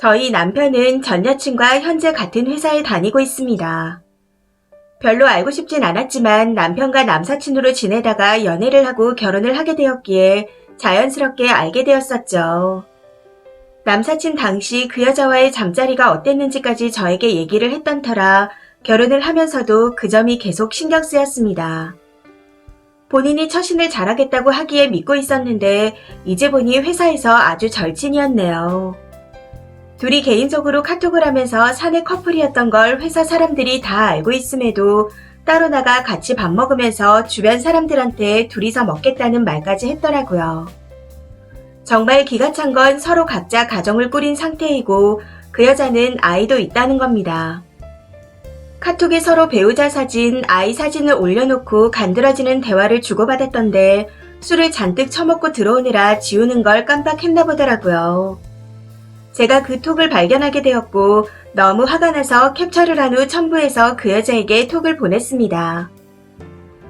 저희 남편은 전 여친과 현재 같은 회사에 다니고 있습니다. 별로 알고 싶진 않았지만 남편과 남사친으로 지내다가 연애를 하고 결혼을 하게 되었기에 자연스럽게 알게 되었었죠. 남사친 당시 그 여자와의 잠자리가 어땠는지까지 저에게 얘기를 했던 터라 결혼을 하면서도 그 점이 계속 신경 쓰였습니다. 본인이 처신을 잘하겠다고 하기에 믿고 있었는데 이제 보니 회사에서 아주 절친이었네요. 둘이 개인적으로 카톡을 하면서 사내 커플이었던 걸 회사 사람들이 다 알고 있음에도 따로 나가 같이 밥 먹으면서 주변 사람들한테 둘이서 먹겠다는 말까지 했더라고요. 정말 기가 찬 건 서로 각자 가정을 꾸린 상태이고 그 여자는 아이도 있다는 겁니다. 카톡에 서로 배우자 사진, 아이 사진을 올려놓고 간드러지는 대화를 주고받았던데 술을 잔뜩 처먹고 들어오느라 지우는 걸 깜빡했나 보더라고요. 제가 그 톡을 발견하게 되었고 너무 화가 나서 캡처를 한 후 첨부해서 그 여자에게 톡을 보냈습니다.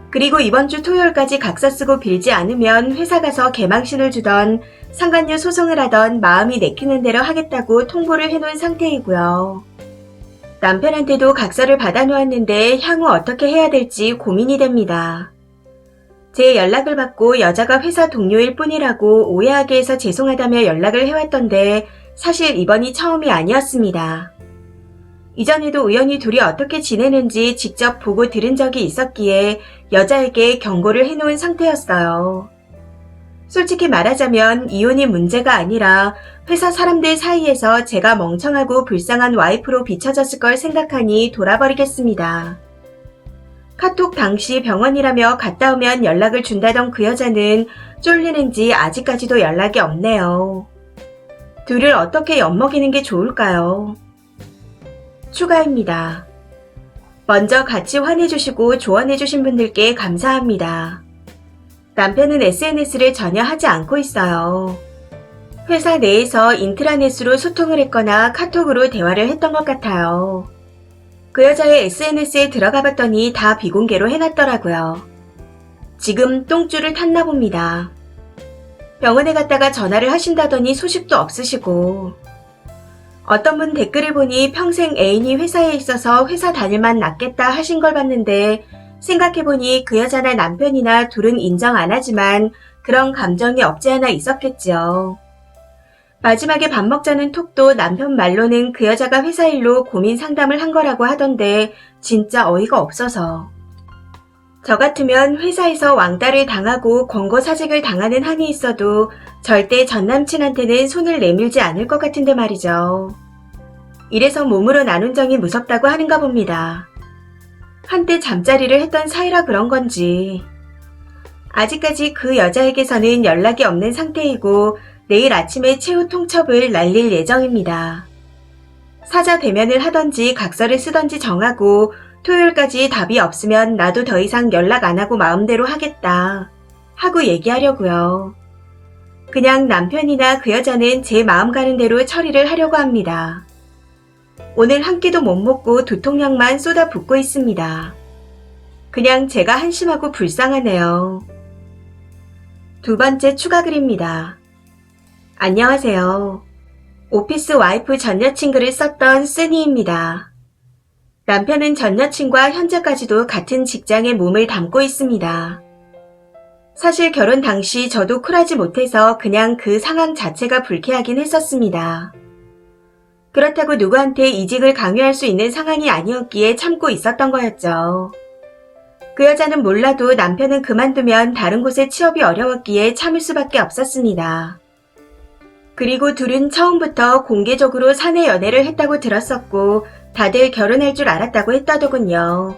그리고 이번 주 토요일까지 각서 쓰고 빌지 않으면 회사 가서 개망신을 주던 상간녀 소송을 하던 마음이 내키는 대로 하겠다고 통보를 해놓은 상태이고요. 남편한테도 각서를 받아놓았는데 향후 어떻게 해야 될지 고민이 됩니다. 제 연락을 받고 여자가 회사 동료일 뿐이라고 오해하게 해서 죄송하다며 연락을 해왔던데 사실 이번이 처음이 아니었습니다. 이전에도 우연히 둘이 어떻게 지내는지 직접 보고 들은 적이 있었기에 여자에게 경고를 해놓은 상태였어요. 솔직히 말하자면 이혼이 문제가 아니라 회사 사람들 사이에서 제가 멍청하고 불쌍한 와이프로 비춰졌을 걸 생각하니 돌아버리겠습니다. 카톡 당시 병원이라며 갔다 오면 연락을 준다던 그 여자는 쫄리는지 아직까지도 연락이 없네요. 둘을 어떻게 엿먹이는 게 좋을까요? 추가입니다. 먼저 같이 환해주시고 조언해주신 분들께 감사합니다. 남편은 SNS를 전혀 하지 않고 있어요. 회사 내에서 인트라넷으로 소통을 했거나 카톡으로 대화를 했던 것 같아요. 그 여자의 SNS에 들어가 봤더니 다 비공개로 해놨더라고요. 지금 똥줄을 탔나 봅니다. 병원에 갔다가 전화를 하신다더니 소식도 없으시고 어떤 분 댓글을 보니 평생 애인이 회사에 있어서 회사 다닐만 낫겠다 하신 걸 봤는데 생각해보니 그 여자나 남편이나 둘은 인정 안 하지만 그런 감정이 없지 않아 있었겠죠. 마지막에 밥 먹자는 톡도 남편 말로는 그 여자가 회사 일로 고민 상담을 한 거라고 하던데 진짜 어이가 없어서. 저 같으면 회사에서 왕따를 당하고 권고사직을 당하는 한이 있어도 절대 전남친한테는 손을 내밀지 않을 것 같은데 말이죠. 이래서 몸으로 나눈 정이 무섭다고 하는가 봅니다. 한때 잠자리를 했던 사이라 그런 건지. 아직까지 그 여자에게서는 연락이 없는 상태이고 내일 아침에 최후 통첩을 날릴 예정입니다. 사자 대면을 하던지 각서를 쓰던지 정하고 토요일까지 답이 없으면 나도 더 이상 연락 안 하고 마음대로 하겠다 하고 얘기하려고요. 그냥 남편이나 그 여자는 제 마음 가는 대로 처리를 하려고 합니다. 오늘 한 끼도 못 먹고 두통약만 쏟아붓고 있습니다. 그냥 제가 한심하고 불쌍하네요. 두 번째 추가 글입니다. 안녕하세요. 오피스 와이프 전 여친 글을 썼던 쓰니입니다. 남편은 전 여친과 현재까지도 같은 직장에 몸을 담고 있습니다. 사실 결혼 당시 저도 쿨하지 못해서 그냥 그 상황 자체가 불쾌하긴 했었습니다. 그렇다고 누구한테 이직을 강요할 수 있는 상황이 아니었기에 참고 있었던 거였죠. 그 여자는 몰라도 남편은 그만두면 다른 곳에 취업이 어려웠기에 참을 수밖에 없었습니다. 그리고 둘은 처음부터 공개적으로 사내 연애를 했다고 들었었고 다들 결혼할 줄 알았다고 했다더군요.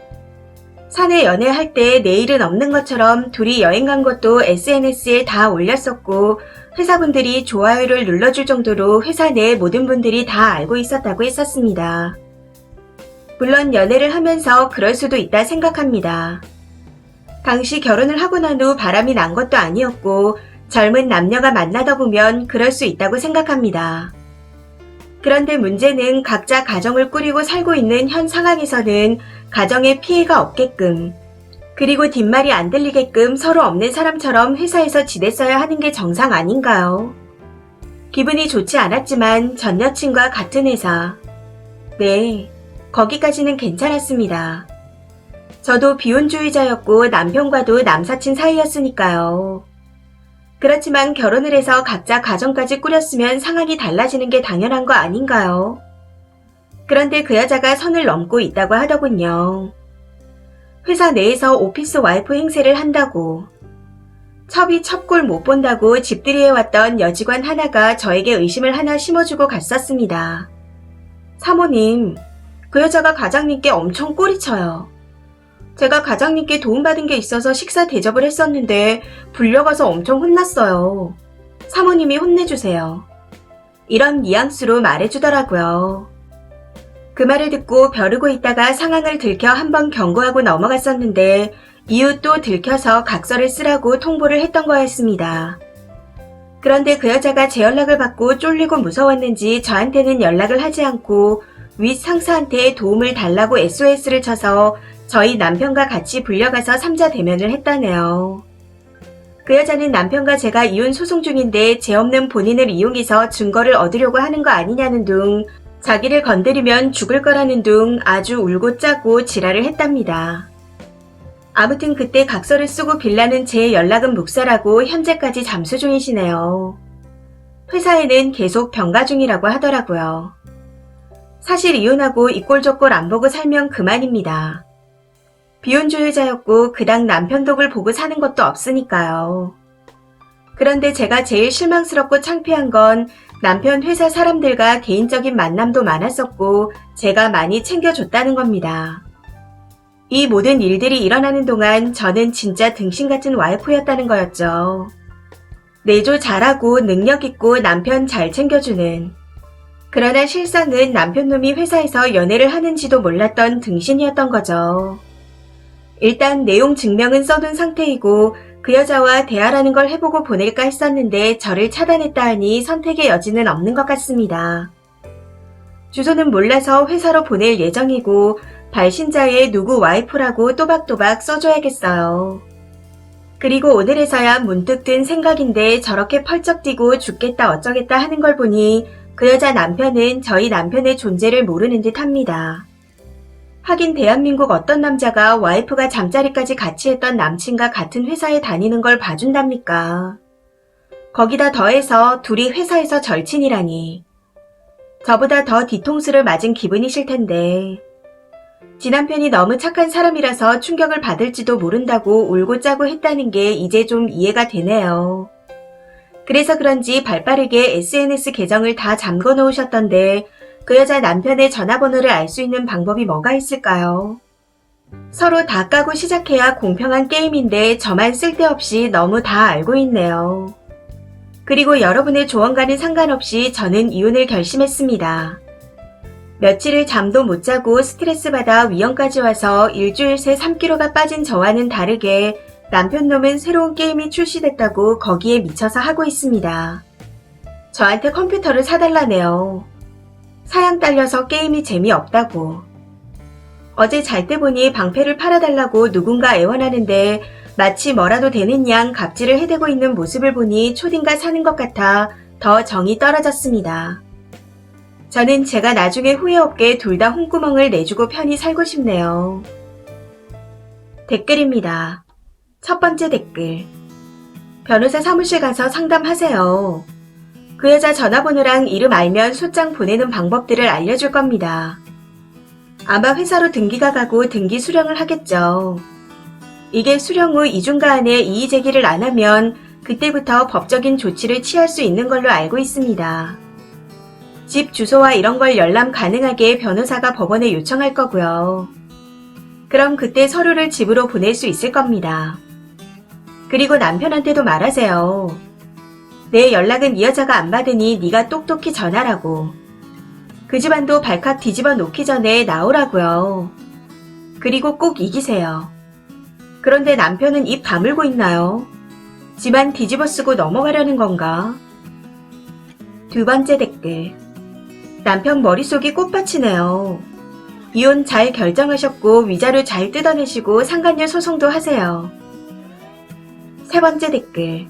사내 연애할 때 내일은 없는 것처럼 둘이 여행 간 것도 SNS에 다 올렸었고 회사분들이 좋아요를 눌러줄 정도로 회사 내 모든 분들이 다 알고 있었다고 했었습니다. 물론 연애를 하면서 그럴 수도 있다 생각합니다. 당시 결혼을 하고 난 후 바람이 난 것도 아니었고 젊은 남녀가 만나다 보면 그럴 수 있다고 생각합니다. 그런데 문제는 각자 가정을 꾸리고 살고 있는 현 상황에서는 가정에 피해가 없게끔 그리고 뒷말이 안 들리게끔 서로 없는 사람처럼 회사에서 지냈어야 하는 게 정상 아닌가요? 기분이 좋지 않았지만 전 여친과 같은 회사. 네, 거기까지는 괜찮았습니다. 저도 비혼주의자였고 남편과도 남사친 사이였으니까요. 그렇지만 결혼을 해서 각자 가정까지 꾸렸으면 상황이 달라지는 게 당연한 거 아닌가요? 그런데 그 여자가 선을 넘고 있다고 하더군요. 회사 내에서 오피스 와이프 행세를 한다고. 첩이 첩골 못 본다고 집들이 해왔던 여직원 하나가 저에게 의심을 하나 심어주고 갔었습니다. 사모님, 그 여자가 과장님께 엄청 꼬리쳐요. 제가 과장님께 도움받은 게 있어서 식사 대접을 했었는데 불려가서 엄청 혼났어요. 사모님이 혼내주세요. 이런 뉘앙스로 말해주더라고요. 그 말을 듣고 벼르고 있다가 상황을 들켜 한번 경고하고 넘어갔었는데 이후 또 들켜서 각서를 쓰라고 통보를 했던 거였습니다. 그런데 그 여자가 제 연락을 받고 쫄리고 무서웠는지 저한테는 연락을 하지 않고 윗 상사한테 도움을 달라고 SOS를 쳐서 저희 남편과 같이 불려가서 3자 대면을 했다네요. 그 여자는 남편과 제가 이혼 소송 중인데 죄 없는 본인을 이용해서 증거를 얻으려고 하는 거 아니냐는 둥, 자기를 건드리면 죽을 거라는 둥 아주 울고 짜고 지랄을 했답니다. 아무튼 그때 각서를 쓰고 빌라는 제 연락은 묵살하고 현재까지 잠수 중이시네요. 회사에는 계속 병가 중이라고 하더라고요. 사실 이혼하고 이꼴저꼴 안 보고 살면 그만입니다. 비혼주의자였고 그닥 남편 덕을 보고 사는 것도 없으니까요. 그런데 제가 제일 실망스럽고 창피한 건 남편 회사 사람들과 개인적인 만남도 많았었고 제가 많이 챙겨줬다는 겁니다. 이 모든 일들이 일어나는 동안 저는 진짜 등신 같은 와이프였다는 거였죠. 내조 잘하고 능력 있고 남편 잘 챙겨주는. 그러나 실상은 남편놈이 회사에서 연애를 하는지도 몰랐던 등신이었던 거죠. 일단 내용 증명은 써둔 상태이고 그 여자와 대화라는 걸 해보고 보낼까 했었는데 저를 차단했다 하니 선택의 여지는 없는 것 같습니다. 주소는 몰라서 회사로 보낼 예정이고 발신자의 누구 와이프라고 또박또박 써줘야겠어요. 그리고 오늘에서야 문득 든 생각인데 저렇게 펄쩍 뛰고 죽겠다 어쩌겠다 하는 걸 보니 그 여자 남편은 저희 남편의 존재를 모르는 듯 합니다. 하긴 대한민국 어떤 남자가 와이프가 잠자리까지 같이 했던 남친과 같은 회사에 다니는 걸 봐준답니까? 거기다 더해서 둘이 회사에서 절친이라니. 저보다 더 뒤통수를 맞은 기분이실 텐데. 지 남편이 너무 착한 사람이라서 충격을 받을지도 모른다고 울고 짜고 했다는 게 이제 좀 이해가 되네요. 그래서 그런지 발빠르게 SNS 계정을 다 잠궈 놓으셨던데 그 여자 남편의 전화번호를 알 수 있는 방법이 뭐가 있을까요? 서로 다 까고 시작해야 공평한 게임인데 저만 쓸데없이 너무 다 알고 있네요. 그리고 여러분의 조언과는 상관없이 저는 이혼을 결심했습니다. 며칠을 잠도 못 자고 스트레스 받아 위험까지 와서 일주일 새 3kg가 빠진 저와는 다르게 남편 놈은 새로운 게임이 출시됐다고 거기에 미쳐서 하고 있습니다. 저한테 컴퓨터를 사달라네요. 사양 딸려서 게임이 재미없다고. 어제 잘 때 보니 방패를 팔아달라고 누군가 애원하는데 마치 뭐라도 되는 양 갑질을 해대고 있는 모습을 보니 초딩가 사는 것 같아 더 정이 떨어졌습니다. 저는 제가 나중에 후회 없게 둘 다 홍구멍을 내주고 편히 살고 싶네요. 댓글입니다. 첫 번째 댓글. 변호사 사무실 가서 상담하세요. 그 여자 전화번호랑 이름 알면 소장 보내는 방법들을 알려줄 겁니다. 아마 회사로 등기가 가고 등기 수령을 하겠죠. 이게 수령 후 2주간 안에 이의 제기를 안 하면 그때부터 법적인 조치를 취할 수 있는 걸로 알고 있습니다. 집 주소와 이런 걸 열람 가능하게 변호사가 법원에 요청할 거고요. 그럼 그때 서류를 집으로 보낼 수 있을 겁니다. 그리고 남편한테도 말하세요. 내 연락은 이 여자가 안 받으니 네가 똑똑히 전하라고. 그 집안도 발칵 뒤집어 놓기 전에 나오라고요. 그리고 꼭 이기세요. 그런데 남편은 입 다물고 있나요? 집안 뒤집어 쓰고 넘어가려는 건가? 두 번째 댓글. 남편 머릿속이 꽃밭이네요. 이혼 잘 결정하셨고 위자료 잘 뜯어내시고 상간녀 소송도 하세요. 세 번째 댓글.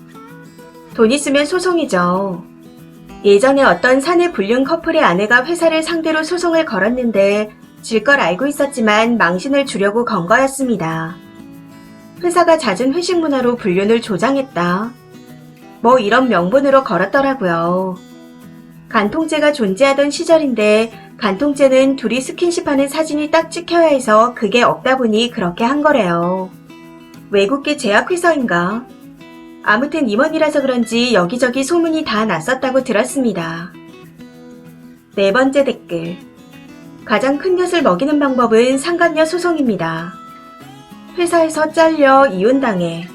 돈 있으면 소송이죠. 예전에 어떤 사내 불륜 커플의 아내가 회사를 상대로 소송을 걸었는데 질 걸 알고 있었지만 망신을 주려고 건 거였습니다. 회사가 잦은 회식 문화로 불륜을 조장했다. 뭐 이런 명분으로 걸었더라고요. 간통죄가 존재하던 시절인데 간통죄는 둘이 스킨십하는 사진이 딱 찍혀야 해서 그게 없다 보니 그렇게 한 거래요. 외국계 제약회사인가? 아무튼 임원이라서 그런지 여기저기 소문이 다 났었다고 들었습니다. 네 번째 댓글. 가장 큰 엿을 먹이는 방법은 상간녀 소송입니다. 회사에서 잘려 이혼당해.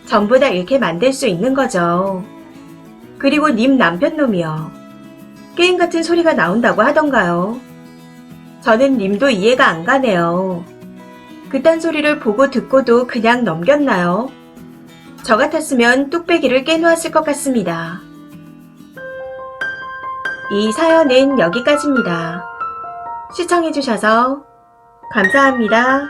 전부 다 잃게 만들 수 있는 거죠. 그리고 님 남편 놈이요. 게임 같은 소리가 나온다고 하던가요. 저는 님도 이해가 안 가네요. 그딴 소리를 보고 듣고도 그냥 넘겼나요? 저 같았으면 뚝배기를 깨놓았을 것 같습니다. 이 사연은 여기까지입니다. 시청해주셔서 감사합니다.